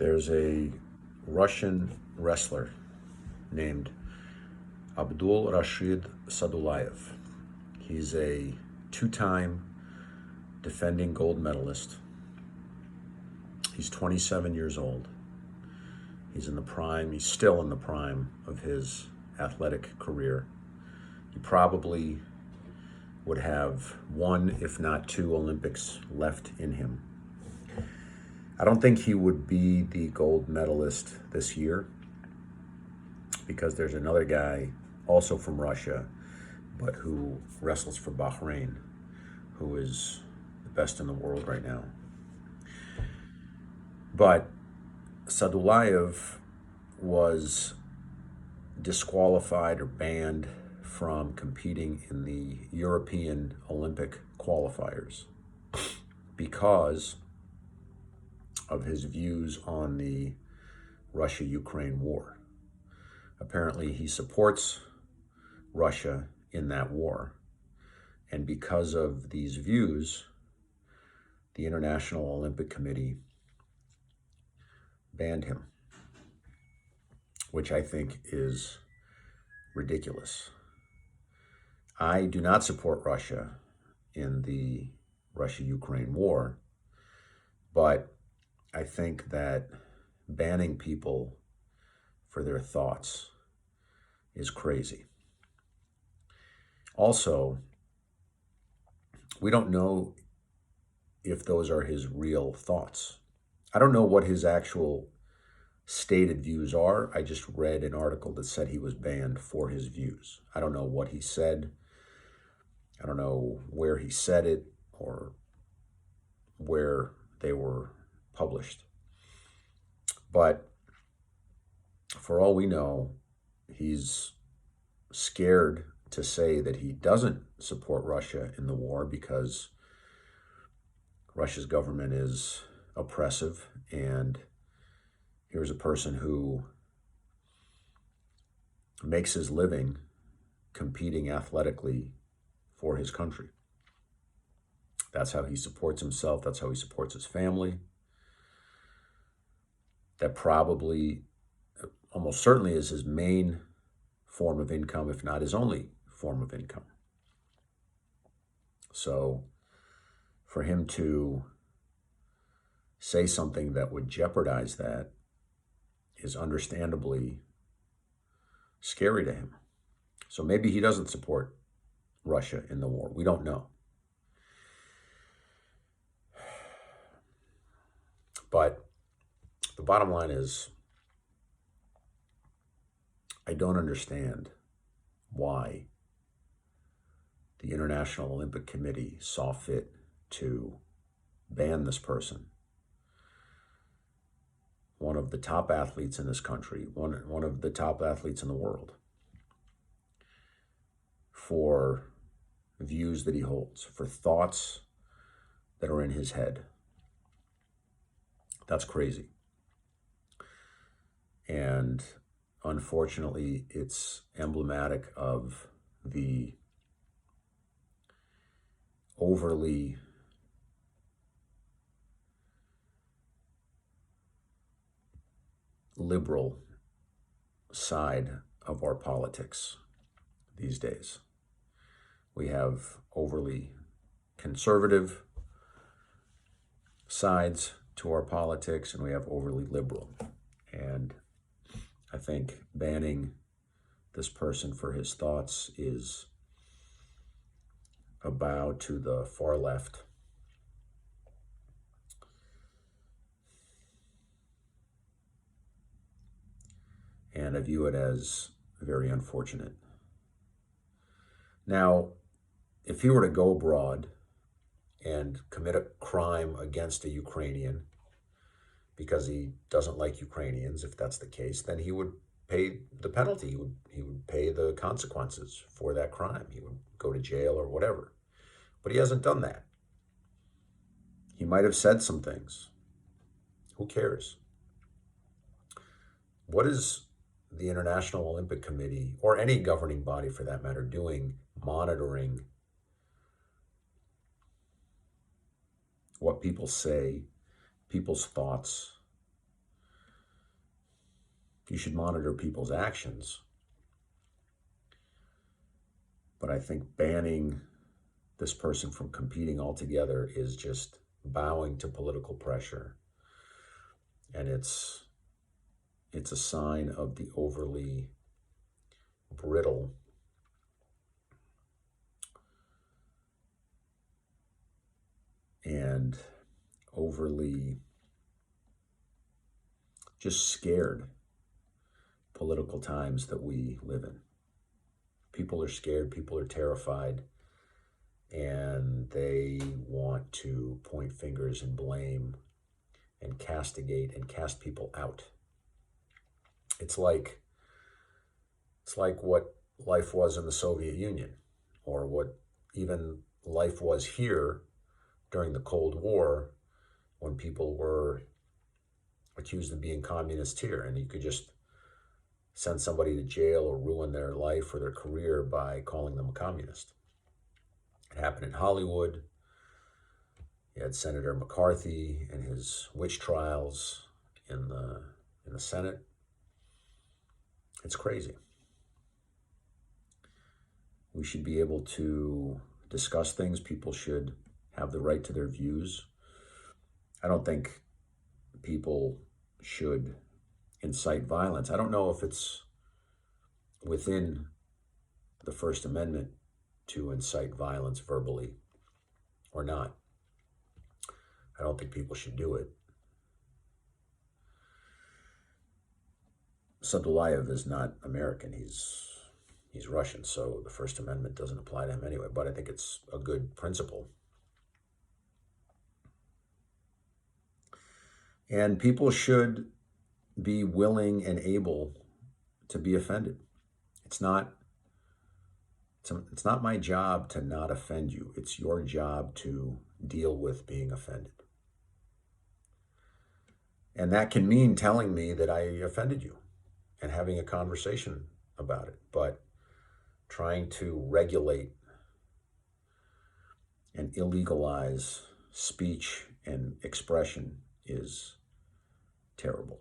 There's a Russian wrestler named Abdul Rashid Sadolayev. He's a two-time defending gold medalist. He's 27 years old. He's still in the prime of his athletic career. He probably would have one, if not two, Olympics left in him. I don't think he would be the gold medalist this year because there's another guy also from Russia, but who wrestles for Bahrain, who is the best in the world right now. But Sadolayev was disqualified or banned from competing in the European Olympic qualifiers because of his views on the Russia-Ukraine war. Apparently, he supports Russia in that war. And because of these views, the International Olympic Committee banned him, which I think is ridiculous. I do not support Russia in the Russia-Ukraine war, but I think that banning people for their thoughts is crazy. Also, we don't know if those are his real thoughts. I don't know what his actual stated views are. I just read an article that said he was banned for his views. I don't know what he said. I don't know where he said it or where they were published. But for all we know, he's scared to say that he doesn't support Russia in the war because Russia's government is oppressive, and here's a person who makes his living competing athletically for his country. That's how he supports himself. That's how he supports his family. That probably, almost certainly, is his main form of income, if not his only form of income. So for him to say something that would jeopardize that is understandably scary to him. So maybe he doesn't support Russia in the war. We don't know. But the bottom line is, I don't understand why the International Olympic Committee saw fit to ban this person, one of the top athletes in this country, one of the top athletes in the world, for views that he holds, for thoughts that are in his head. That's crazy. And unfortunately, it's emblematic of the overly liberal side of our politics these days. We have overly conservative sides to our politics, and we have overly liberal. And I think banning this person for his thoughts is a bow to the far left. And I view it as very unfortunate. Now, if he were to go abroad and commit a crime against a Ukrainian because he doesn't like Ukrainians, if that's the case, then he would pay the penalty. He would pay the consequences for that crime. He would go to jail or whatever. But he hasn't done that. He might have said some things. Who cares? What is the International Olympic Committee, or any governing body for that matter, doing monitoring what people say, people's thoughts, You should monitor people's actions. But I think banning this person from competing altogether is just bowing to political pressure. And it's a sign of the overly brittle and overly just scared political times that we live in. People are scared, people are terrified, and they want to point fingers and blame and castigate and cast people out. It's like what life was in the Soviet Union, or what even life was here during the Cold War, when people were accused of being communists here, and you could just send somebody to jail or ruin their life or their career by calling them a communist. It happened in Hollywood. You had Senator McCarthy and his witch trials in the Senate. It's crazy. We should be able to discuss things. People should have the right to their views. I don't think people should incite violence. I don't know if it's within the First Amendment to incite violence verbally or not. I don't think people should do it. Sadolayev is not American. He's Russian, so the First Amendment doesn't apply to him anyway, but I think it's a good principle. And people should be willing and able to be offended. It's not my job to not offend you. It's your job to deal with being offended. And that can mean telling me that I offended you and having a conversation about it. But trying to regulate and illegalize speech and expression is terrible.